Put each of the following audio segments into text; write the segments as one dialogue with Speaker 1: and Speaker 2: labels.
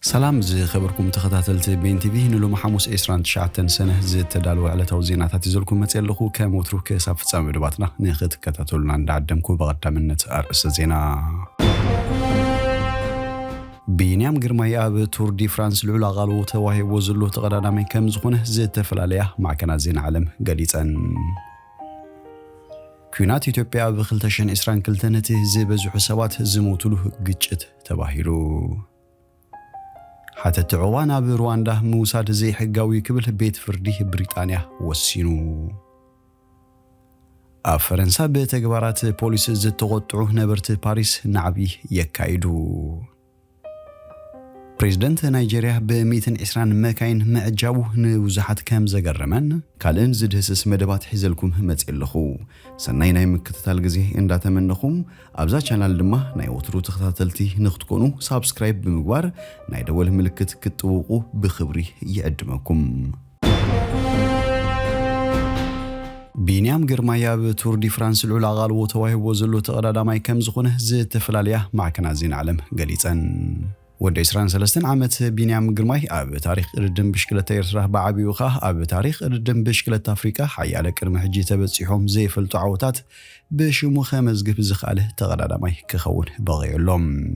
Speaker 1: سلام زي خبركم تخطاتلت بين تي في نلو محموس إسران تشعتن سنة زي تدالو على توزينات تزولكم متيلخو كموترو كيساف تسامي دباتنا ناخد كتاتولنا ندعدمكو بغدا منت أرأس زينا بينيام قرمي أب تور دي فرانس العلا غالو تواهي وزلو تغدانا من كم زخونه زي تفلاليه مع كنازين عالم قليتان كونات إثيوبيا بخلتشن إسران كلتنتي زي بزو حسابات زموتلو قجت تباهيلو حتى تعوانا برواندا موساد زي حقاوي كبل بيت فرديه بريطانيا وسينو فرنسا بتقبارات بوليس زي تغطعوه نبرت باريس نعبي يكايدو بريزيدنت نيجيريا بميتن إسران مكاين معجاوه نوزحات كام زقرمان كالين زد هسس مدبات حزلكم همت إلخو سناي ناي مكتتال غزي انداتا منخم أبزا چانال دما ناي وطرو تختاتلتي نختكونو سابسكرايب بمقوار ناي دول ملكت كتوقو بخبري يقدمكم بينيام قرمايا بتور دي فرانس العلا غالو تواهب وزلو تغرادا ماي كم زخونه زي تفلاليه مع كنازين عالم قليتان ود إسران سلستن عامت بينيام قرماي أب تاريخ إردن بشكلة إرتراه بعبي وخاه أب تاريخ إردن بشكلة أفريقيا حيالة كرم حجي تبتسيحهم زي فلتو عوتات بشمو خامز قف زخاله تغرادا ماي كخون بغي اللوم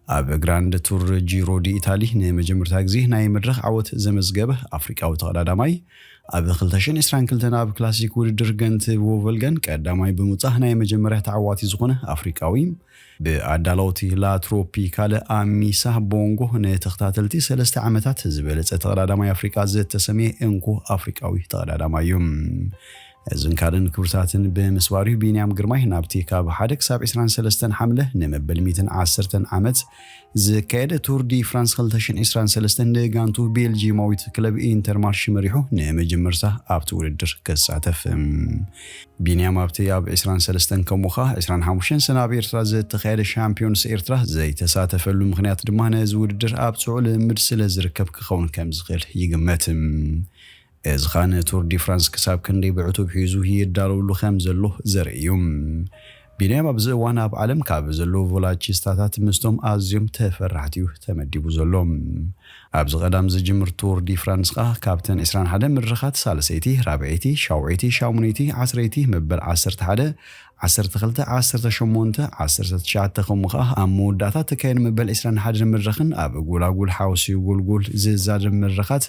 Speaker 1: أب جراند تور جيرو دي إيطالي نمجمر تاكزيه ناي مدرخ عوت زمزقبه أفريقيا وتغرادا ماي أب خلتشن إسران كلتنا أب كلاسيك ودر جنت ووفلجن كأداماي بمتصح ناي مجمره تعواتي زخونه أفريقاوي بأدالوتي لا تروبيكال أميسا بونغو نتختاتلتي سلسة عمتات زبالة تغرادا ماي أفريقيا زيت تسميه إنكو أفريقاوي تغرادا مايوم إذن كارن كورساتن بمسواري بينيام قرماي نابتي كاب حادك ساب إسران سلستن حمله نمبل ميتن عسرتن عمت زي كايدة تور دي فرانس خلتشن إسران سلستن نيغانتو بيلجي مويت كلب إنتر مارش مريحو نمجمرسا آبتو ردر كساتف بينيام آبتي آب إسران سلستن كموخا إسران حاموشن سنابير ترازي تخيل الشامبيونس إيرترا زي تساتف اللو مغنيات دمانة زوردر آبتو على مرسل زركب كخون كمزغير يقمتم إزخان تور دي فرانس كساب كندي بعتو بحيزو هي دارو له خمزلو زريوم بينما بزوانا بعلم كاب زلو فولاتشي ستاتات مستوم ازيوم تفرحتيو تمديبو زلوم ابز قدام زجمر تور دي فرانس كابتن إسران حدا مرخات سالسيتي رابعيتي شاوعيتي شاومنيتي عسريتي مبل عسرت حدا عسرت خلطة عسرت شمونته عسرت تشعت خمخه أمو داتا تكاين مبل إسران حدا مرخن أب قول حاوسي قول زاد مرخات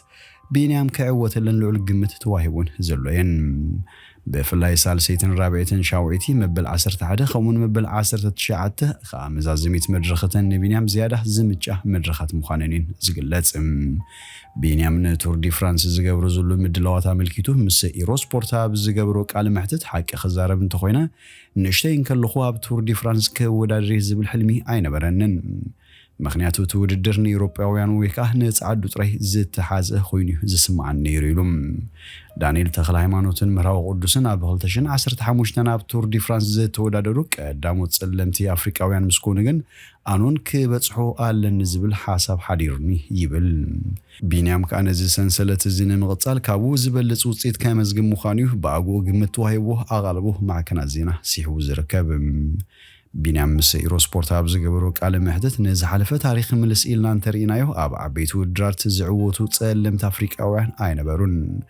Speaker 1: بينيام كعوة لنلو القمة تواهبون زلوين بفلاي سالسيتن رابعيتن شاوعيتي مبل عسرت حدا خمون مبل عسرت تشعته خامز عزميت مدرختن بينيام زيادة زمجة مدرخات مخاننين زقلت بينيام نتور دي فرانس زقبرو زلو مدلوات عملكيتو مس إيرو سبورتا بزقبرو قال محتت حق خزارة بنت خوينا نشتين كاللخوها بتور دي فرانس كوداري زبل حلمي عين برنن مخنياتو توددرني أوروباويان ويكاه نتعدو تريه زيت حازه خوينيو زسمعن نيريلوم دانيل تخل هيمانوتن مراو قدسن أبهلتشن عسرت حموشتنا بتور دي فرانس زيت تودادروك دامو تسلمتي أفريقاويان مسكونغن أنون كبتصحو قال نزبل حساب حديرني يبل بينيام كان زي سنسلة الزين مغطال كابو زبل لصوصيت كامزق مخانيو باقو قمت وهيبوه أغالبوه مع كنازينة سيحو زركب بينام مسيرو سبورت أبز جبرو قال محدث نزح حلفة تاريخ ملس إلنا ترينايو أبع بيتو درات زعوتو تسلم أفريقيا وين أين برون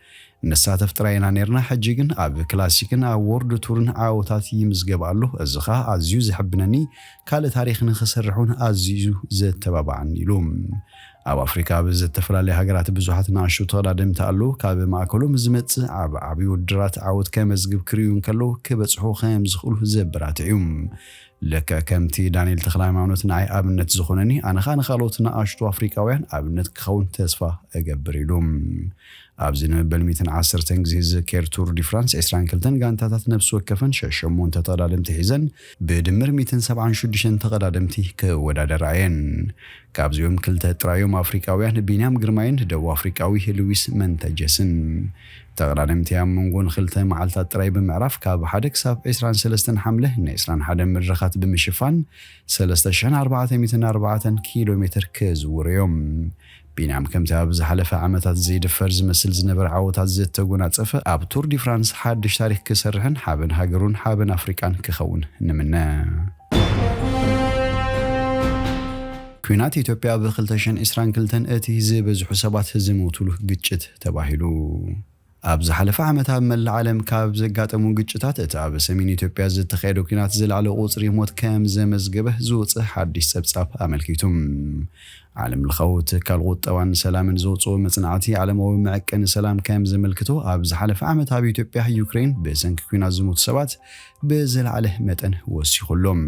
Speaker 1: نساتف ترينا نيرنا حجيجن أب كلاسيكن أورد تورن عوتات يمزجب الله الزخاء عزيز حبناني قال تاريخ نخسرحون عزيزو زد تبابعني لوم أو أفريقيا بزت تفلالي هجرات بزوحات ناشو تغادم تقلو كاب معكلو مزمت عبي ودرات عود كمزجب كريون كلو كبتصحو خامز خلو زبرات عيوم لك كمتي دانيل تخلاي معنوت نعي أبنت زخونني أنا خالوتنا أشتو أفريقياوين أبنت كخون تسفى أجبري لهم أبزين بالميتن عصر تنجزيز كير تور دي فرانس إسران كلتن قانتات نفسو كفن شمون تتغادم تهيزن بدمر 270 تغادمتي كوداد رعين كابزيوم كلتا ترايوم أفريقياوين بينام قرماين دو أفريقياوي لويس منتجسن تغادمتي منقون خلتا معالتا تراي بمعرف كاب حدك ساب إسران سلستن حمله إسران حدا مرخات بمشفان 3404 كيلومتر كزوريوم بينام كم تابز حلفة عمتات زيد فرز مسل زنبر عوتات زيد تقونات صفة أب تور دي فرانس حادش تاريخ كسرهن حابن هاجرون حابن أفريقان كخون نمنا ኩናት ኢትዮጵያ ብ2022 እቲ ዝበዝሑ ሰባት ዝሞቱሉ ግጭት ተባሂሉ ኣብ ዝሓለፈ ዓመታት መላእ ዓለም ካብ ዘጋጠሙ ግጭታት እቲ ኣብ ሰሜን ኢትዮጵያ ዝተኻየደ ኩናት ዝለዓለ ቁጽሪ ሞት ከም ዘመዝገበ ዝውፅእ ሓድሽ ጸብጻብ ኣመልኪቱም ዓለም ለኻዊ ትካል ቁጠባን ሰላምን ዘውፅኦ መጽናዕቲ ዓለማዊ መዐቀኒ ሰላም ከም ዘመልክቶ ኣብ ዝሓለፈ ዓመት ኣብ ኢትዮጵያ ዩክሬን ብሰንኪ ኩናት ዝሞቱ ሰባት ብዝለዓለ መጠን ወሲኹሎም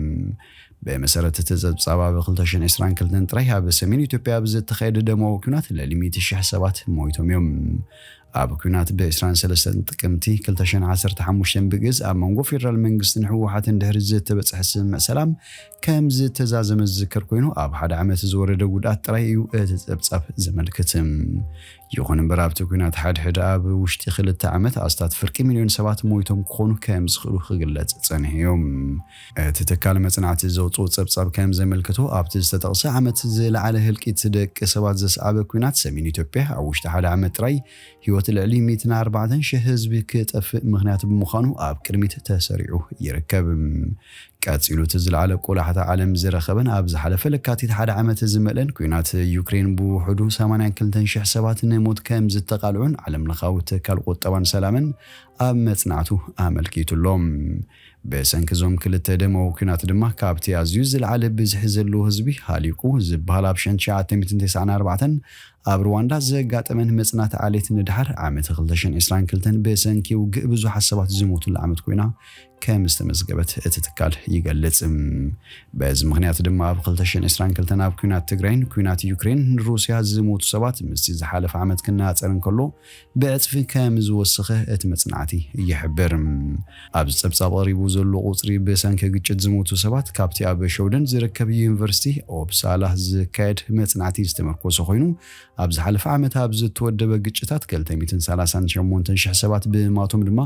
Speaker 1: በመሰረት ተጸብጻብ ኣብ 2022 ጥራይ ኣብ ሰሜን ኢትዮጵያ ብዝተኻየደ ደማዊ ኩናት ለ100,000 ሰባት ሞይቶም እዮም ኣብ ኩናት ብ23 ጥቅምቲ 2015 ብግዝ ኣብ መንጎ ፌደራል መንግስትን ህወሓትን ድሕሪ ዝተበጽሐ ስምምዕ ሰላም ከም ዝተዛዘመ ዝዝከር ኮይኑ ኣብ ሓደ ዓመት ዝወረደ ጉድኣት ጥራይ እዩ እቲ ጸብጻብ ዘመልክት ይኹን እምበር ኣብቲ ኩናት ሓድሕድ ኣብ ውሽጢ 2 ዓመት ኣስታት ፍርቂ ሚልዮን ሰባት ሞይቶም ክኾኑ ከም ዝኽእሉ ክግለጽ ጸኒሖም እቲ ትካል መጽናዕቲ ዘውፅኦ ጸብጻብ ከም ዘመልክቶ ኣብቲ ዝተጠቕሰ ዓመት ዝለዓለ ህልቂት ደቂ ሰባት ዘስዓበ ኩናት ሰሜን ኢትዮጵያ ኣብ ውሽጢ ሓደ ዓመት ጥራይ ህይወት ልዕሊ 140,000 ህዝቢ ክጠፍእ ምኽንያት ብምዃኑ ኣብ ቅድሚት ተሰሪዑ ይርከብ ቀፂሉ ዝለዓለ ቆላሕታ ዓለም ዝረኸበን ኣብ ዝሓለፈ ለካቲት ሓደ ዓመት ዝመለን ኩናት ዩክሬን ብውሕዱ 82,000 ሰባት ንሞት ከም ዝተቃልዑን ዓለም ለኻዊ ትካል ቁጠባን ሰላምን ኣብ መጽናዕቱ ኣመልኪቱሎም በሰንኪ ዞም ክልተ ደማዊ ኩናት ድማ ካብቲ ኣዝዩ ዝለዓለ ብዝሒ ዘለዎ ህዝቢ ሃሊቁ ዝበሃል ኣብ 1994 ኣብ ሩዋንዳ ዘጋጠመን መጽናዕቲ ዓሌት ንድሓር ዓመት 2022 በሰንኪ ውግእ ብዙሓት ሰባት ዝሞቱሉ ዓመት ኮይና ከም ዝተመዝገበት እቲ ትካል ይገልጽ በዚ ምኽንያት ድማ ኣብ 2022 ኣብ ኩናት ትግራይን ኩናት ዩክሬን ሩስያ ዝሞቱ ሰባት ምስ ዝሓለፈ ዓመት ክነጻጸር እንከሎ ብዕጽፊ ከም ዝወሰኸ እቲ መጽናዕቲ ይሕብር ኣብ ጸብጻብ ቀሪቡ ዘሎ ቁጽሪ በሰንኪ ግጭት ዝሞቱ ሰባት ካብቲ ኣብ ሸውደን ዝርከብ ዩኒቨርሲቲ ኦፕሳላ ዝካየድ መጽናዕቲ ዝተመርኮሰ ኮይኑ ኣብ ዝሓለፈ ዓመት ኣብ ዝተወደበ ግጭታት 238,000 ሰባት ብማቶም ድማ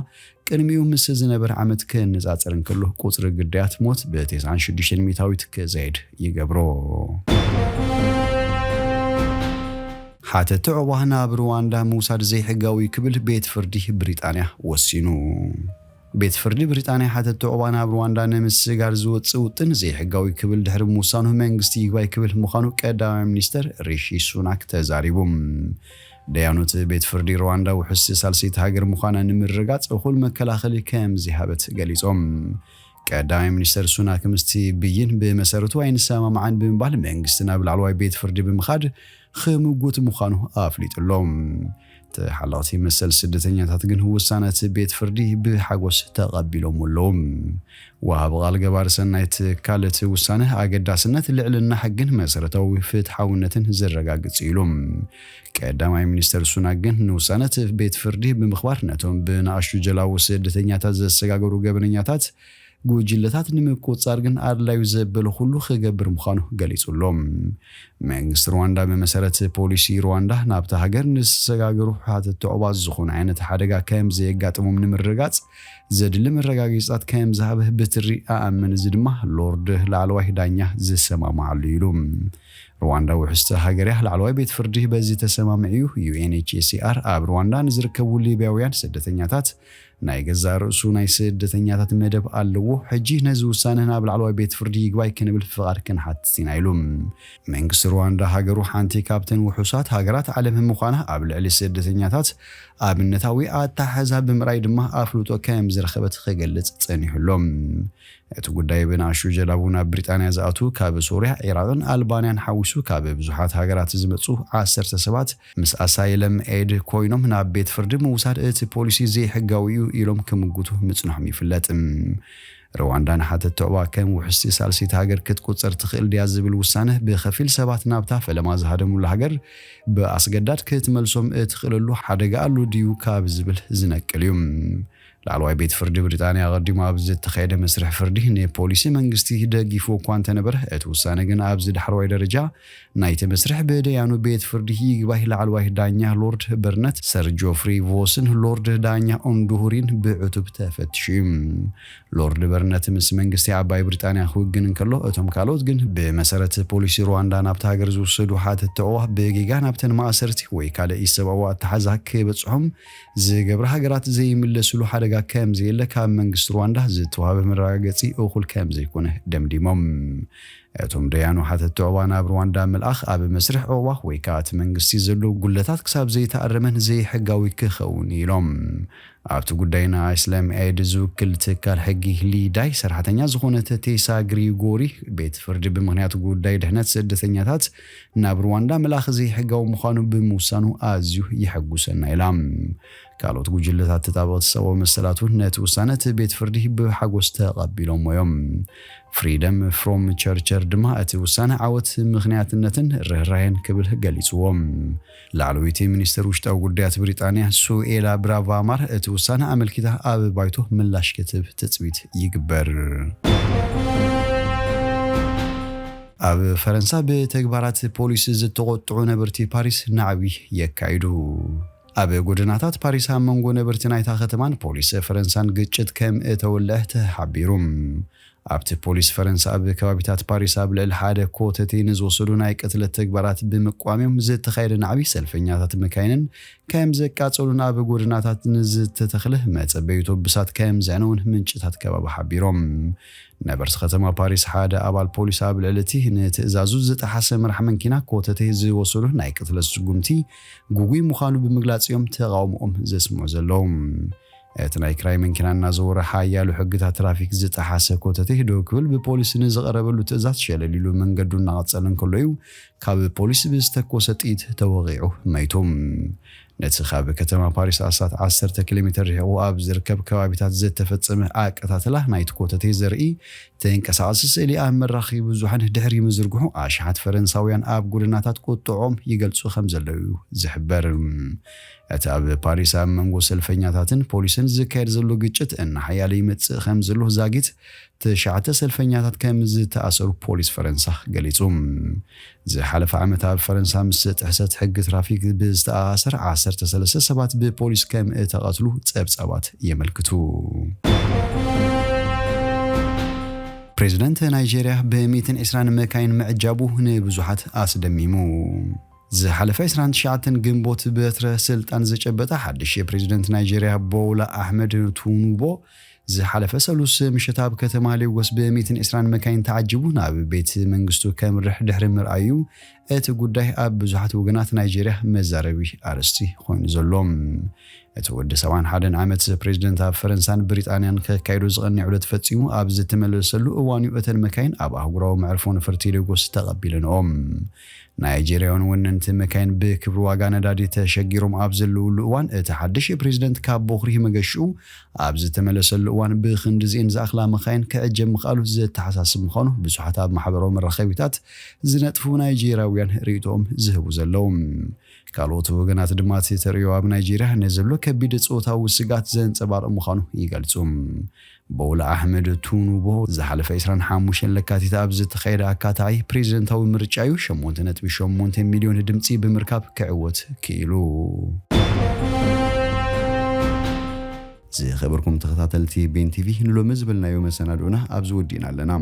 Speaker 1: ቅድሚኡ ምስ ዝነበረ ዓመት ክነጻጸር እንከሎ ቁጽሪ ግዳያት ሞት ብ96 ሚታዊት ክዘይድ ይገብሮ ሓተት ዕዋህ ናብ ሩዋንዳ ምውሳድ ዘይሕጋዊ ክብል ቤት ፍርዲ ብሪጣንያ ወሲኑ ቤት ፍርዲ ብሪጣንያ ሓተት ዕዋህ ናብ ሩዋንዳ ንምስጋር ዝወፅእ ውጥን ዘይሕጋዊ ክብል ድሕሪ ምውሳኑ መንግስቲ ይግባይ ክብል ምዃኑ ቀዳማይ ሚኒስተር ሪሺ ሱናክ ተዛሪቦም ደያኖት ቤት ፍርዲ ሩዋንዳ ውሕስ ሳልሰይቲ ሃገር ምዃና ንምርጋጽ እኹል መከላኸሊ ከም ዝሃበት ገሊጾም ቀዳማይ ሚኒስተር ሱናክ ምስቲ ብይን ብመሰረቱ ኣይንሰማምዓን ብምባል መንግስቲ ናብ ላዕለዋይ ቤት ፍርዲ ብምኻድ ክምጉት ምዃኑ ኣፍሊጡሎም ተሓላቕቲ መሰል ስደተኛታት ግን ውሳነት ቤት ፍርዲ ብሓጎስ ተቐቢሎም ኣለዎም ወሃብ ቃል ገባር ሰናይት ካልእቲ ውሳነ ኣገዳስነት ልዕልና ሕግን መሰረታዊ ፍትሓውነትን ዘረጋግጽ ኢሎም ቀዳማይ ሚኒስተር ሱናክ ግን ንውሳነት ቤት ፍርዲ ብምኽባር ነቶም ብናእሽቱ ጀላዊ ስደተኛታት ዘሰጋገሩ ገበነኛታት ጉጅለታት ንምቁጽጻር ግን ኣድላዩ ዘበለ ሁሉ ክገብር ምዃኑ ገሊጹሎም መንግስቲ ሩዋንዳ በመሰረት ፖሊሲ ሩዋንዳ ናብታ ሃገር ንዝሰጋገሩ ሓተት ዕዋዝ ዝኾነ ዓይነት ሓደጋ ከም ዘየጋጥሞም ንምርጋጽ ዘድሊ መረጋገፂታት ከም ዝሃበ ብትሪ ኣኣምን እዚ ድማ ሎርድ ላዕለዋይ ዳኛ ዝሰማማዓሉ ኢሉ ሩዋንዳ ውሕስተ ሃገርያ ላዕለዋይ ቤት ፍርዲ በዚ ተሰማምዒዩ UNHCR ኣብ ሩዋንዳ ንዝርከቡ ሊብያውያን ስደተኛታት ናይ ገዛ ርእሱ ናይ ስደተኛታት መደብ ኣለዎ ሕጂ ነዚ ውሳነ ናብ ላዕለዋይ ቤት ፍርዲ ይግባይ ክንብል ፍቓድ ክንሓትት ኢና ኢሉ መንግስቲ ሩዋንዳ ሃገሩ ሓንቲ ካብተን ውሑሳት ሃገራት ዓለም ምዃና ኣብ ልዕሊ ስደተኛታት ኣብነታዊ ኣተሓሕዛ ብምርኣይ ድማ ኣፍልጦ ከም ዝረኸበት ክገልጽ ጸኒሑሎም እቲ ጉዳይ ብናእሽቱ ጀላቡ ናብ ብሪጣንያ ዝኣቱ ካብ ሶርያ ኢራቅን ኣልባንያን ሓዊሱ ካብ ብዙሓት ሃገራት ዝመጹ 10 ሰባት ምስ ኣሳይለም ኤድ ኮይኖም ናብ ቤት ፍርዲ ምውሳድ እቲ ፖሊሲ ዘይሕጋዊ እዩ ኢሎም ክምጉቱ ምጽናሖም ይፍለጥ ሩዋንዳ ንሓተት ዕዋህ ከም ውሕስቲ ሳልሰይቲ ሃገር ክትቁጽር ትኽእል ድያ ዝብል ውሳነ ብኸፊል ሰባት ናብታ ፈለማ ዝሃደሙሉ ሃገር ብኣስገዳድ ክትመልሶም እትኽእለሉ ሓደጋ ኣሉ ድዩ ካብ ዝብል ዝነቅል እዩ ላዕለዋይ ቤት ፍርዲ ብሪጣንያ ቀዲሙ ኣብ ዝተኻየደ መስርሕ ፍርዲ ንፖሊሲ መንግስቲ ደጊፉ እኳ እንተነበረ እቲ ውሳነ ግን ኣብ ዝዳሕረዋይ ደረጃ ናይቲ መስርሕ ብደያኑ ቤት ፍርዲ ይግባይ ላዕለዋይ ዳኛ ሎርድ በርነት ሰር ጆፍሪ ቮስን ሎርድ ዳኛ ኦንዱሁሪን ብዕቱብ ተፈትሹ ሎርድ በርነት ምስ መንግስቲ ዓባይ ብሪጣንያ ክውግን እንከሎ እቶም ካልኦት ግን ብመሰረት ፖሊሲ ሩዋንዳ ናብታ ሃገር ዝወሰዱ ሓተት ዕዋህ ብጌጋ ናብተን ማእሰርቲ ወይ ካልእ ሰብኣዊ ኣተሓሕዛ ክበጽሖም ዝገብራ ሃገራት ዘይምለስሉ ሓደጋ ከም ዘየለ ካብ መንግስቲ ሩዋንዳ ዝተዋህበ መረጋገፂ እኹል ከም ዘይኮነ ደምዲሞም እቶም ደያኑ ሓተት ዕዋና ኣብ ሩዋንዳ መልኣኽ ኣብ መስርሕ ዕዋ ወይ ከዓ እቲ መንግስቲ ዘሎ ጉለታት ክሳብ ዘይተኣረመን ዘይሕጋዊ ክኸውን ኢሎም ኣብቲ ጉዳይና እስላም ኤድ ዝውክል ትካል ሕጊ ሊዳይ ሰራሕተኛ ዝኾነት ቴሳ ግሪጎሪ ቤት ፍርዲ ብምኽንያት ጉዳይ ድሕነት ስደተኛታት ናብ ሩዋንዳ መልኣኽ ዘይሕጋዊ ምዃኑ ብምውሳኑ ኣዝዩ ይሐጉሰና ኢላ ካልኦት ጉጅለታት ተጣበቕቲ ሰብኣዊ መሰላቱ ነቲ ውሳነ እቲ ቤት ፍርዲ ብሓጎስ ተቐቢሎም እዮም ፍሪደም ፍሮም ቸርቸር ድማ እቲ ውሳነ ዓወት ምኽንያትነትን ርህራሄን ክብል ገሊፅዎም ላዕለወይቲ ሚኒስትር ውሽጣዊ ጉዳያት ብሪጣንያ ሱኤላ ብራቫማር እቲ ውሳነ ኣመልኪታ ኣብ ባይቶ ምላሽ ክትብ ትፅቢት ይግበር ኣብ ፈረንሳ ብተግባራት ፖሊስ ዝተቆጥዑ ነበርቲ ፓሪስ ናዕቢ የካይዱ ኣብ ጎደናታት ፓሪስ ኣብ መንጎ ነበርቲ ናይታ ከተማን ፖሊስ ፈረንሳን ግጭት ከም እተወልዐ ተሓቢሩ ኣብቲ ፖሊስ ፈረንሳ ኣብ ከባቢታት ፓሪስ ኣብ ልዕሊ ሓደ ኮተቴ ንዝወሰዱ ናይ ቅትለት ተግባራት ብምቋምዮም ዝተኻየደ ናዕቢ ሰልፈኛታት መካይንን ከም ዘቃፀሉን ኣብ ጎደናታት ንዝተተኽለ መፀበዪ ኣውቶቡሳት ከም ዘዕነውን ምንጭታት ከባቢ ሓቢሮም ነበርቲ ከተማ ፓሪስ ሓደ ኣባል ፖሊስ ኣብ ልዕሊ እቲ ንትእዛዙ ዝጠሓሰ መራሒ መኪና ኮተቴ ዝወሰዱ ናይ ቅትለት ስጉምቲ ጉጉይ ምዃኑ ብምግላጽ እዮም ተቃውሞኦም ዘስምዑ ዘለዉ እቲ ናይ ክራይ መኪና እናዘወረ ሓያሉ ሕግታት ትራፊክ ዝጠሓሰ ኮተቴ ደው ክብል ብፖሊስ ንዝቐረበሉ ትእዛዝ ሸለሊሉ መንገዱ እናቐጸለን ከሎ እዩ ካብ ፖሊስ ብዝተኮሰ ጥይት ተወቂዑ መይቶም ነቲ ካብ ከተማ ፓሪስ ኣሳት 10 ኪሎሜትር ርሒቑ ኣብ ዝርከብ ከባቢታት ዝተፈጸመ ኣቀታትላ ናይቲ ኮተቴ ዘርኢ ተንቀሳቐሲ ስእሊ ኣብ መራኺቢ ብዙሓን ድሕሪ ምዝርግሑ ኣሽሓት ፈረንሳውያን ኣብ ጎደናታት ቁጥዖም ይገልጹ ከም ዘለዉ ዝሕበር እቲ ኣብ ፓሪስ ኣብ መንጎ ሰልፈኛታትን ፖሊስን ዝካየድ ዘሎ ግጭት እናሓያለ ይመጽእ ከም ዘሎ ዛጊት ተሻዓተ ሰልፈኛታት ከም ዝተኣሰሩ ፖሊስ ፈረንሳ ገሊጹ ዝሓለፈ ዓመት ኣብ ፈረንሳ ምስ ጥሕሰት ሕጊ ትራፊክ ብዝተኣሰር 13 ሰባት ብፖሊስ ከም ተቐትሉ ጸብጻባት የመልክቱ ፕሬዝዳንት ናይጄሪያ ብ120 መካይን ምዕጃቡ ንብዙሓት ኣስደሚሙ ዝሓለፈ 29 ግንቦት በትረ ስልጣን ዝጨበጠ ሓድሽ ፕሬዝዳንት ናይጄሪያ ቦላ ኣሕመድ ቲኑቡ ዝሓለፈ ሰሉስ ምሽት ኣብ ከተማ ሌጎስ ብ120 መካይን ተዓጅቡ ናብ ቤት መንግስቱ ከምርሕ ድሕሪ ምርኣዩ እቲ ጉዳይ ኣብ ብዙሓት ወገናት ናይጄሪያ መዛረቢ ኣርስቲ ኮይኑ ዘሎም እቲ ወዲ 71 ዓመት ፕሬዝዳንት ኣብ ፈረንሳን ብሪጣንያን ከካይዶ ዝቐንዕ ዑደት ፈጺሙ ኣብ ዝተመለሰሉ እዋን እተን መካይን ኣብ ኣህጉራዊ መዕርፎ ነፈርቲ ሌጎስ ተቐቢለንኦም ናይጄሪያውን ወነንቲ መካይን ብክብሪ ዋጋ ነዳዲ ተሸጊሮም ኣብ ዘለውሉ እዋን እቲ ሓድሽ ፕሬዝዳንት ካብ ቦኽሪ መገሽኡ ኣብ ዝተመለሰሉ እዋን ብኽንዲ ዚአን ዝኣኽላ መካይን ክዕጀብ ምኽኣሉ ዘተሓሳስብ ምዃኑ ብዙሓት ኣብ ማሕበራዊ መራኸቢታት ዝነጥፉ ናይጄሪያውያን ርእይቶኦም ዝህቡ ዘለዉ ካልኦት ወገናት ድማ ተርእዮ ኣብ ናይጄሪያ ንዘሎ ከቢድ ጾታዊ ስጋት ዘንጸባርቕ ምዃኑ ይገልጹ ቦላ ኣሕመድ ቲኑቡ ዝሓለፈ 25 ለካቲት ኣብ ዝተኻየደ ኣካታታይ ፕሬዝዳንታዊ ምርጫ እዩ 8.8 ሚልዮን ድምፂ ብምርካብ ክዕወት ክኢሉ ዝኸበርኩም ተኸታተልቲ ቤንቲቪ ንሎሚ ዝብልናዮ መሰናዶና ኣብ ዝወዲና ኣለና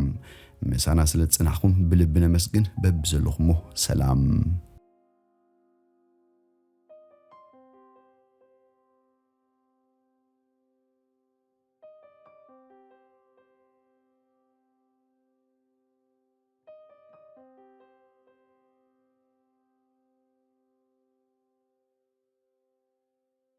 Speaker 1: ምሳና ስለ ጽናሕኩም ብልብነ መስግን በብዘለኹሞ ሰላም